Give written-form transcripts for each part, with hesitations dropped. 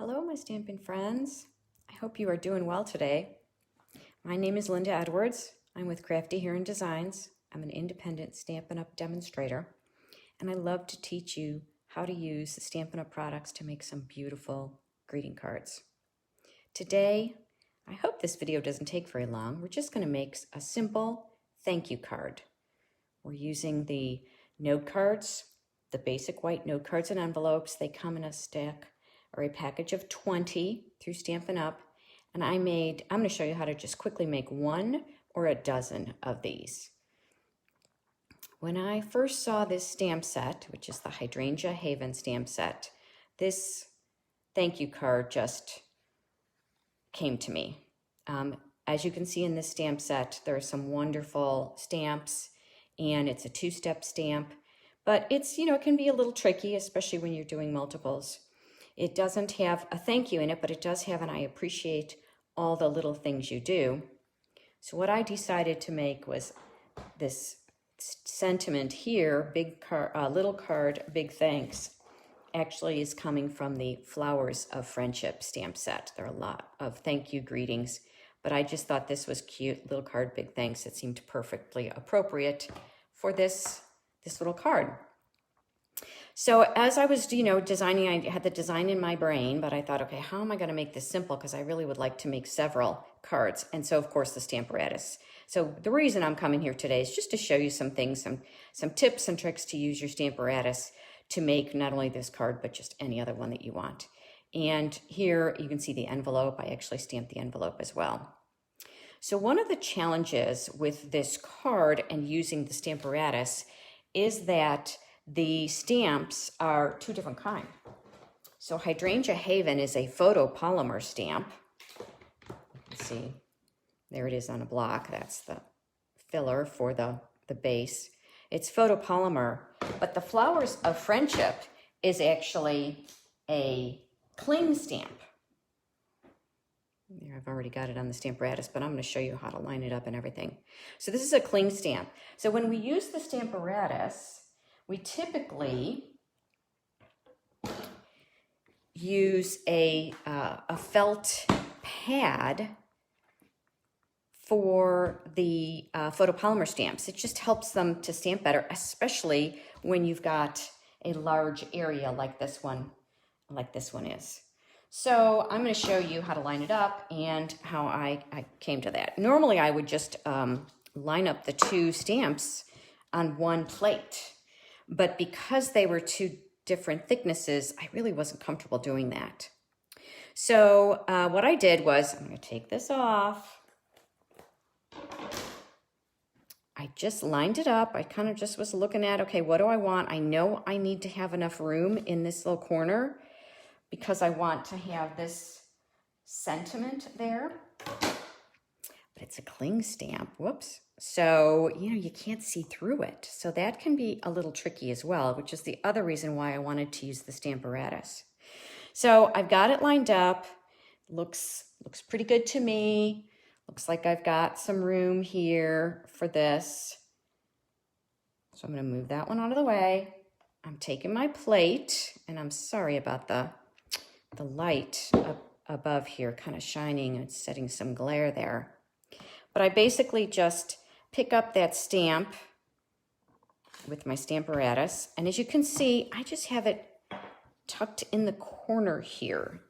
Hello, my Stampin' friends. I hope you are doing well today. My name is Linda Edwards. I'm with Crafty Heron Designs. I'm an independent Stampin' Up! Demonstrator, and I love to teach you how to use the Stampin' Up! Products to make some beautiful greeting cards. Today, I hope this video doesn't take very long. We're just going to make a simple thank you card. We're using the note cards, the basic white note cards and envelopes. They come in a stack or a package of 20 through Stampin' Up! And I'm going to show you how to just quickly make one or a dozen of these. When I first saw this stamp set, which is the Hydrangea Haven stamp set, this thank you card just came to me. As you can see in this stamp set, there are some wonderful stamps, and it's a two-step stamp, but it's, it can be a little tricky, especially when you're doing multiples. It doesn't have a thank you in it, but it does have an I appreciate all the little things you do. So what I decided to make was this sentiment here, little card, big thanks, actually is coming from the Flowers of Friendship stamp set. There are a lot of thank you greetings, but I just thought this was cute, little card, big thanks. It seemed perfectly appropriate for this little card. So as I was, designing, I had the design in my brain, but I thought, okay, how am I going to make this simple? Because I really would like to make several cards. And so, of course, the Stamparatus. So the reason I'm coming here today is just to show you some things, some tips and tricks to use your Stamparatus to make not only this card, but just any other one that you want. And here you can see the envelope. I actually stamped the envelope as well. So one of the challenges with this card and using the Stamparatus is that the stamps are two different kinds. So Hydrangea Haven is a photopolymer stamp. Let's see, there it is on a block. That's the filler for the base. It's photopolymer, but the Flowers of Friendship is actually a cling stamp. There, I've already got it on the Stamparatus, but I'm going to show you how to line it up and everything. So this is a cling stamp. So when we use the Stamparatus, we typically use a felt pad for the photopolymer stamps. It just helps them to stamp better, especially when you've got a large area like this one is. So I'm going to show you how to line it up and how I came to that. Normally, I would just line up the two stamps on one plate. But because they were two different thicknesses, I really wasn't comfortable doing that. So what I did was, I'm going to take this off. I just lined it up. I kind of just was looking at, okay, what do I want? I know I need to have enough room in this little corner because I want to have this sentiment there. But it's a cling stamp, whoops. So, you can't see through it. So that can be a little tricky as well, which is the other reason why I wanted to use the Stamparatus. So I've got it lined up. Looks pretty good to me. Looks like I've got some room here for this. So I'm going to move that one out of the way. I'm taking my plate, and I'm sorry about the light up above here kind of shining and setting some glare there. But I basically just pick up that stamp with my Stamparatus, and as you can see, I just have it tucked in the corner here.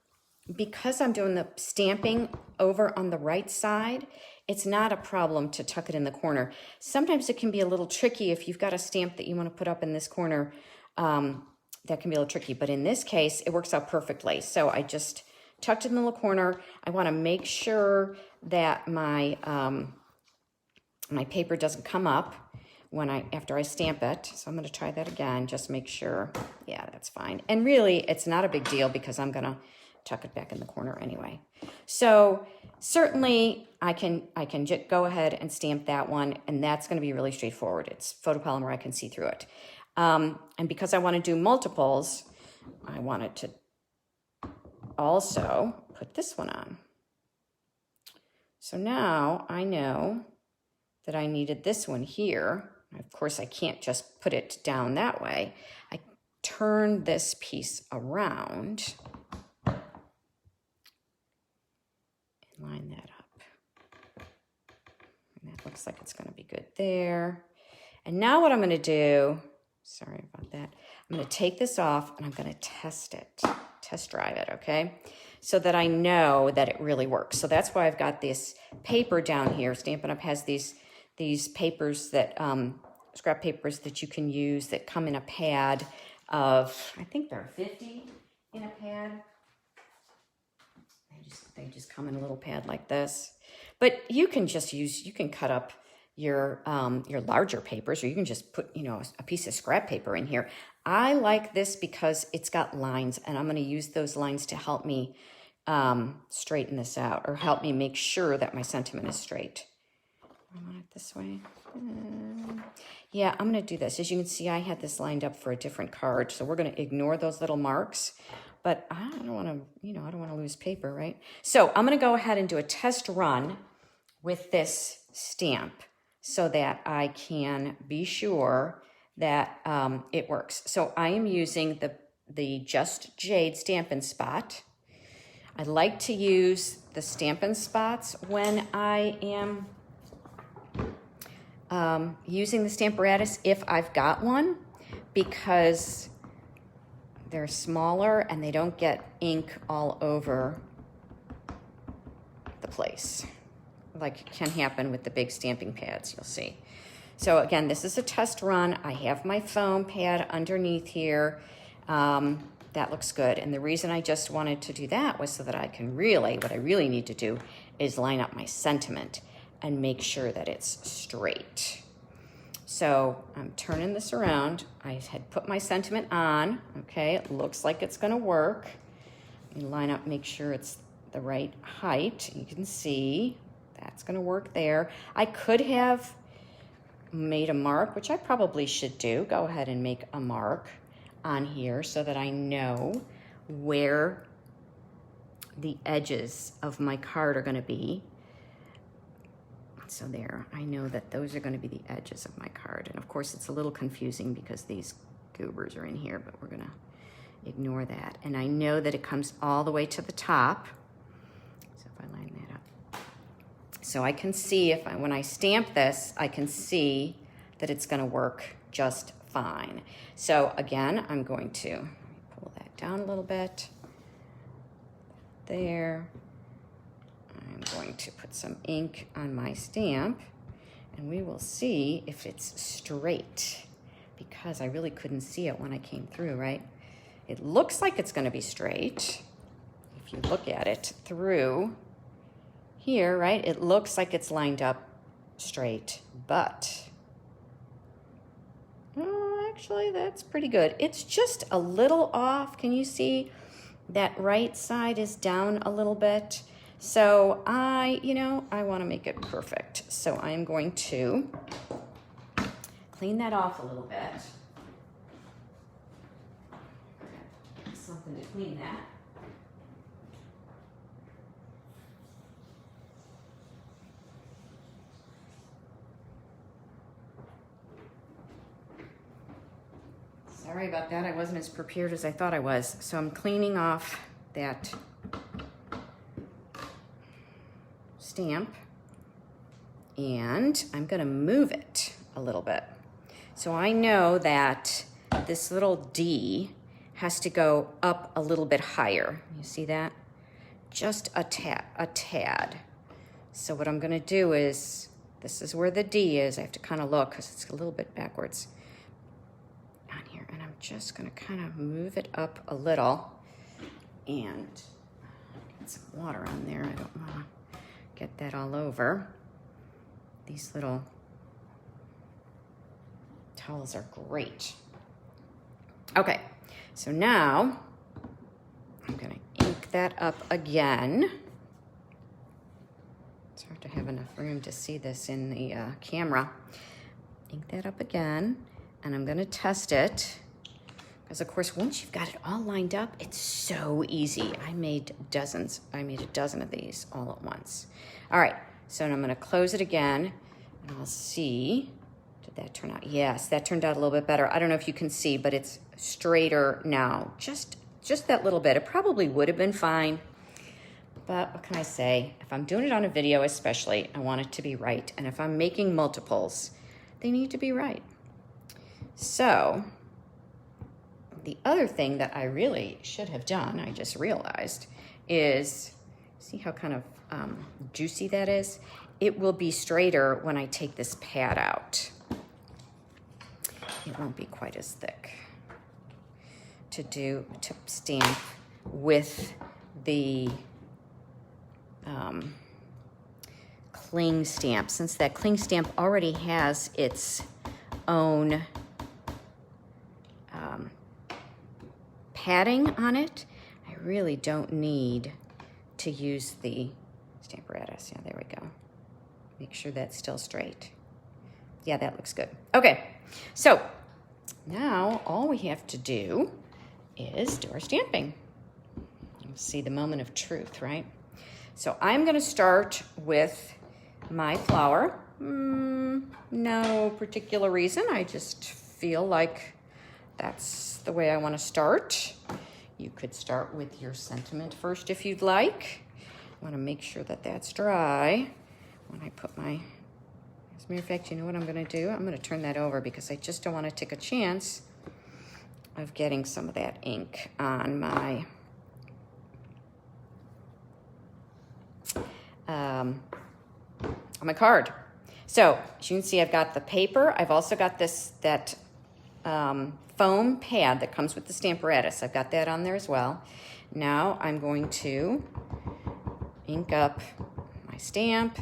Because I'm doing the stamping over on the right side, it's not a problem to tuck it in the corner. Sometimes it can be a little tricky if you've got a stamp that you want to put up in this corner. That can be a little tricky, but in this case, it works out perfectly. So I just tucked it in the little corner. I want to make sure that my my paper doesn't come up after I stamp it. So I'm going to try that again, just make sure. Yeah, that's fine. And really, it's not a big deal because I'm going to tuck it back in the corner anyway. So certainly I can just go ahead and stamp that one, and that's going to be really straightforward. It's photopolymer, I can see through it. And because I want to do multiples, I wanted to also put this one on. So now I know that I needed this one here. Of course, I can't just put it down that way. I turn this piece around looks like it's gonna be good there. And now what I'm gonna do, sorry about that, I'm gonna take this off and I'm gonna test drive it, okay? So that I know that it really works. So that's why I've got this paper down here. Stampin' Up! Has these papers that, scrap papers that you can use that come in a pad of, I think there are 50 in a pad. They just come in a little pad like this. But you can just use, you can cut up your larger papers, or you can just put, you know, a piece of scrap paper in here. I like this because it's got lines, and I'm going to use those lines to help me straighten this out, or help me make sure that my sentiment is straight. I want it this way. Yeah, I'm going to do this. As you can see, I had this lined up for a different card, so we're going to ignore those little marks. But I don't want to, you know, I don't want to lose paper, right? So I'm going to go ahead and do a test run with this stamp so that I can be sure that it works. So I am using the Just Jade Stampin' Spot. I like to use the Stampin' Spots when I am using the Stamparatus, if I've got one, because they're smaller and they don't get ink all over the place, like can happen with the big stamping pads, you'll see. So again, this is a test run. I have my foam pad underneath here. That looks good. And the reason I just wanted to do that was so that I can really, what I really need to do is line up my sentiment and make sure that it's straight. So I'm turning this around. I had put my sentiment on, okay? It looks like it's gonna work. You line up, make sure it's the right height. You can see that's gonna work there. I could have made a mark, which I probably should do. Go ahead and make a mark on here so that I know where the edges of my card are gonna be. So there, I know that those are going to be the edges of my card. And of course, it's a little confusing because these goobers are in here, but we're going to ignore that. And I know that it comes all the way to the top. So if I line that up. So I can see, when I stamp this, I can see that it's going to work just fine. So again, I'm going to pull that down a little bit. There. I'm going to put some ink on my stamp, and we will see if it's straight, because I really couldn't see it when I came through, right? It looks like it's going to be straight. If you look at it through here, right, it looks like it's lined up straight, but actually that's pretty good. It's just a little off. Can you see that right side is down a little bit? So I want to make it perfect. So I'm going to clean that off a little bit. Something to clean that. Sorry about that. I wasn't as prepared as I thought I was. So I'm cleaning off that stamp, and I'm going to move it a little bit. So I know that this little D has to go up a little bit higher. You see that? Just a tad. So what I'm going to do is, this is where the D is. I have to kind of look because it's a little bit backwards on here, and I'm just going to kind of move it up a little and get some water on there. I don't want to get that all over. These little towels are great. Okay, so now I'm gonna ink that up again. It's hard to have enough room to see this in the camera. Ink that up again, and I'm gonna test it. Because of course, once you've got it all lined up, it's so easy. I made dozens. I made a dozen of these all at once. All right, so I'm gonna close it again, and I'll see, did that turn out? Yes, that turned out a little bit better. I don't know if you can see, but it's straighter now. Just that little bit. It probably would have been fine, But what can I say? If I'm doing it on a video especially, I want it to be right. And if I'm making multiples, they need to be right. So the other thing that I really should have done, I just realized, is, see how kind of juicy that is? It will be straighter when I take this pad out. It won't be quite as thick to stamp with the cling stamp, since that cling stamp already has its own padding on it. I really don't need to use the Stamparatus. Yeah, there we go. Make sure that's still straight. Yeah, that looks good. Okay, so now all we have to do is do our stamping. You'll see the moment of truth, right? So I'm gonna start with my flower. No particular reason, I just feel like that's the way I wanna start. You could start with your sentiment first if you'd like. I wanna make sure that that's dry when I put my, as a matter of fact, you know what I'm gonna do? I'm gonna turn that over because I just don't wanna take a chance of getting some of that ink on my card. So as you can see, I've got the paper. I've also got that foam pad that comes with the Stamparatus. I've got that on there as well. Now I'm going to ink up my stamp.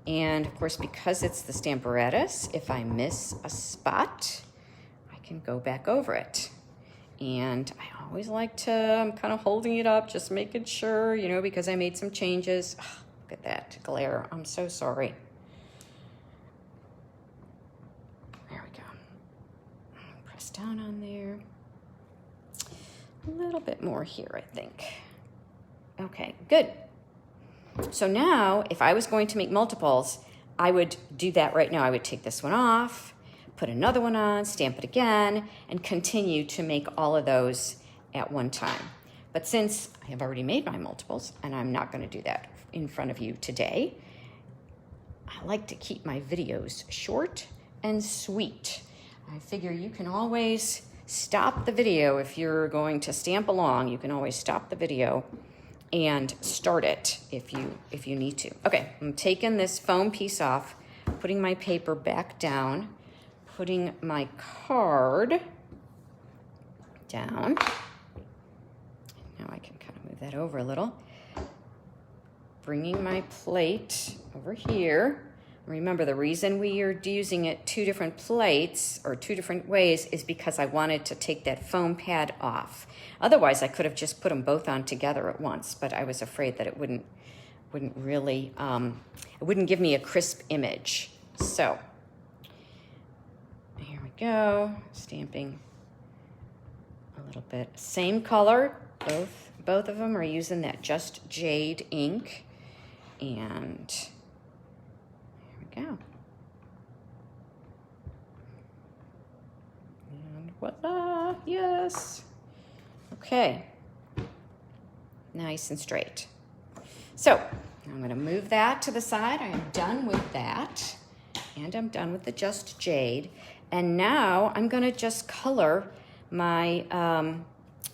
And of course, because it's the Stamparatus, if I miss a spot, I can go back over it. And I always like to, I'm kind of holding it up, just making sure, you know, because I made some changes. Oh, look at that glare. I'm so sorry. There we go. Press down on there. A little bit more here, I think. Okay, good. So now, if I was going to make multiples, I would do that right now. I would take this one off, put another one on, stamp it again, and continue to make all of those at one time. But since I have already made my multiples, and I'm not going to do that in front of you today, I like to keep my videos short and sweet. I figure you can always stop the video if you're going to stamp along. You can always stop the video and start it if you need to. Okay, I'm taking this foam piece off, putting my paper back down, putting my card down. Now I can kind of move that over a little. Bringing my plate over here. Remember, the reason we are using it two different plates or two different ways is because I wanted to take that foam pad off. Otherwise, I could have just put them both on together at once, but I was afraid that it wouldn't really, it wouldn't give me a crisp image. So here we go, stamping a little bit. Same color, both of them are using that Just Jade ink, and here we go. And voila, yes. Okay, nice and straight. So I'm going to move that to the side. I am done with that, and I'm done with the Just Jade. And now I'm going to just color my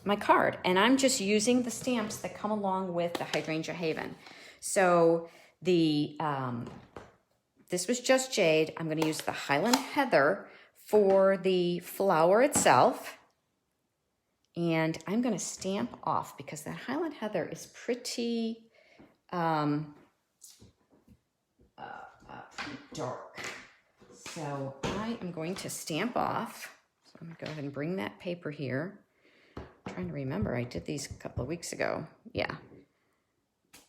my card, and I'm just using the stamps that come along with the Hydrangea Haven. So the this was Just Jade. I'm going to use the Highland Heather for the flower itself. And I'm going to stamp off because that Highland Heather is pretty dark. So I am going to stamp off. So I'm going to go ahead and bring that paper here. I'm trying to remember, I did these a couple of weeks ago. Yeah.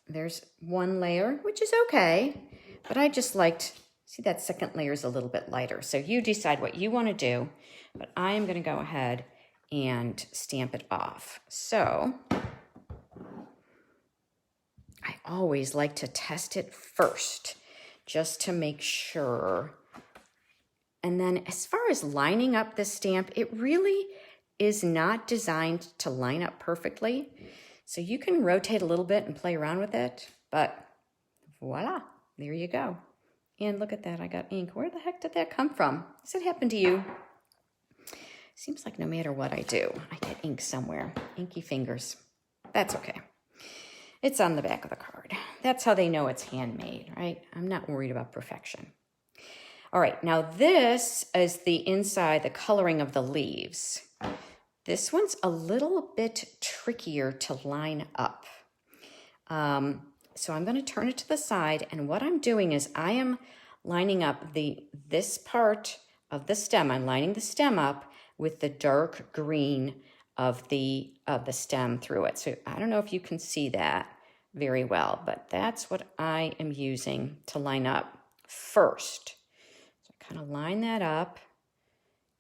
There's one layer, which is okay. But I just liked, see that second layer is a little bit lighter. So you decide what you want to do. But I am going to go ahead and stamp it off. So I always like to test it first, just to make sure. And then as far as lining up this stamp, it really is not designed to line up perfectly. So you can rotate a little bit and play around with it, but voila, there you go. And look at that, I got ink. Where the heck did that come from? Does it happen to you? Seems like no matter what I do, I get ink somewhere. Inky fingers. That's okay. It's on the back of the card. That's how they know it's handmade, right? I'm not worried about perfection. All right, now this is the inside, the coloring of the leaves. This one's a little bit trickier to line up. So I'm going to turn it to the side, and what I'm doing is I am lining up this part of the stem. I'm lining the stem up with the dark green of the stem through it. So I don't know if you can see that very well, but that's what I am using to line up first. So I kind of line that up,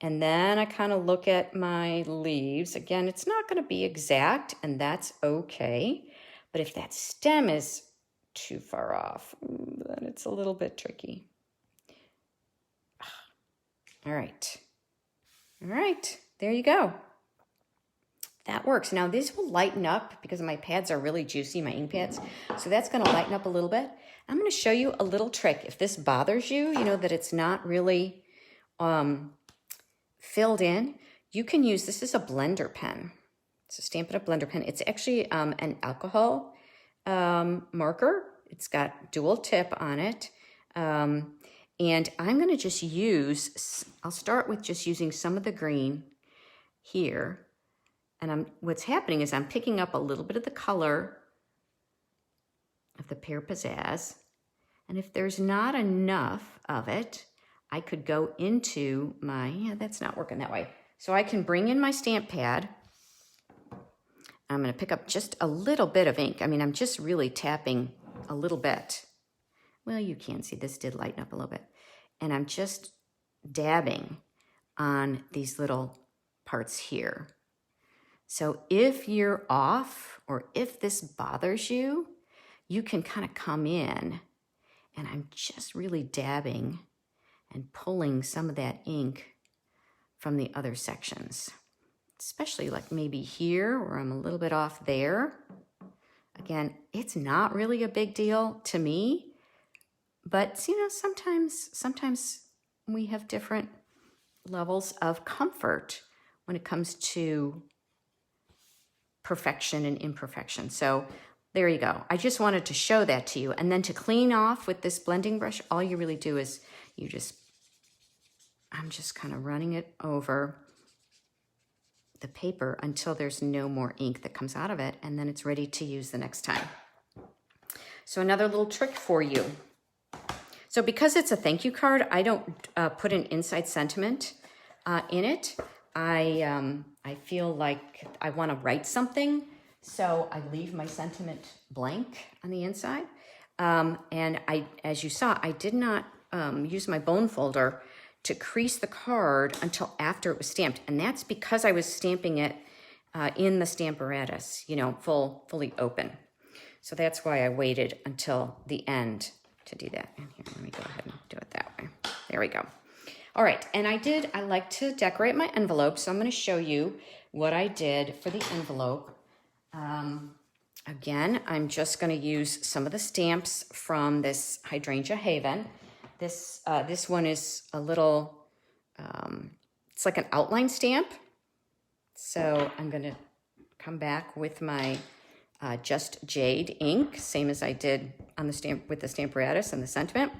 and then I kind of look at my leaves. Again, it's not going to be exact, and that's okay. But if that stem is too far off, then it's a little bit tricky. All right. All right, there you go. That works. Now these will lighten up because my pads are really juicy, my ink pads. So that's going to lighten up a little bit. I'm going to show you a little trick. If this bothers you, you know that it's not really filled in, you can use, this is a blender pen. It's a Stampin' Up! Blender pen. It's actually an alcohol marker. It's got dual tip on it. And I'm going to just use, I'll start with just using some of the green here. And what's happening is I'm picking up a little bit of the color of the Pear Pizzazz. And if there's not enough of it, I could go into my, yeah, that's not working that way. So I can bring in my stamp pad. I'm going to pick up just a little bit of ink. I mean, I'm just really tapping a little bit. Well, you can see this did lighten up a little bit. And I'm just dabbing on these little parts here. So if you're off or if this bothers you, you can kind of come in, and I'm just really dabbing and pulling some of that ink from the other sections, especially like maybe here where I'm a little bit off there. Again, it's not really a big deal to me, but you know, sometimes we have different levels of comfort when it comes to perfection and imperfection. So there you go. I just wanted to show that to you. And then to clean off with this blending brush, all you really do is I'm just kind of running it over the paper until there's no more ink that comes out of it, and then it's ready to use the next time. So another little trick for you. So because it's a thank you card, I don't put an inside sentiment in it. I feel like I want to write something, so I leave my sentiment blank on the inside. And as you saw, I did not use my bone folder to crease the card until after it was stamped. And that's because I was stamping it in the Stamparatus, you know, fully open. So that's why I waited until the end to do that. And here, let me go ahead and do it that way. There we go. All right, and I like to decorate my envelope, so I'm going to show you what I did for the envelope. Again, I'm just going to use some of the stamps from this Hydrangea Haven. This one is a little, it's like an outline stamp. So I'm going to come back with my Just Jade ink, same as I did on the stamp with the Stamparatus and the sentiment.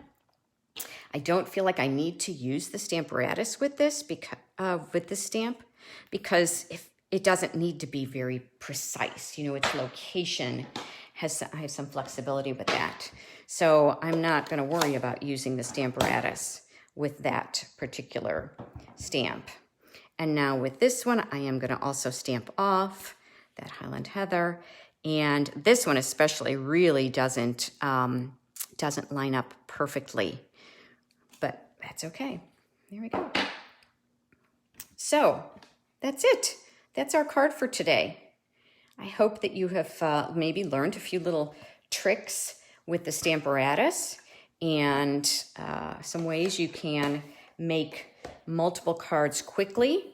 I don't feel like I need to use the Stamparatus with this stamp, because if it doesn't need to be very precise. You know, its location I have some flexibility with that. So I'm not going to worry about using the Stamparatus with that particular stamp. And now with this one, I am going to also stamp off that Highland Heather. And this one especially really doesn't line up perfectly. But that's okay. There we go. So that's it. That's our card for today. I hope that you have maybe learned a few little tricks with the Stamparatus and some ways you can make multiple cards quickly.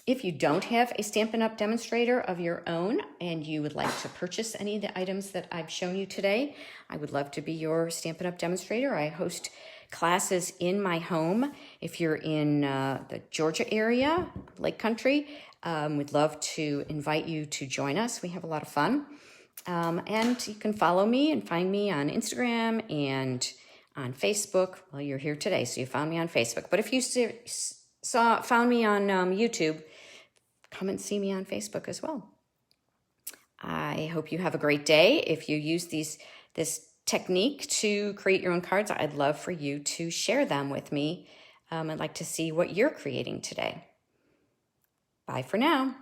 If you don't have a Stampin' Up! Demonstrator of your own and you would like to purchase any of the items that I've shown you today, I would love to be your Stampin' Up! Demonstrator. I host classes in my home. If you're in the Georgia area, Lake Country, we'd love to invite you to join us. We have a lot of fun. And you can follow me and find me on Instagram and on Facebook. Well, you're here today, so you found me on Facebook. But if you found me on YouTube, come and see me on Facebook as well. I hope you have a great day. If you use this technique to create your own cards, I'd love for you to share them with me. I'd like to see what you're creating today. Bye for now.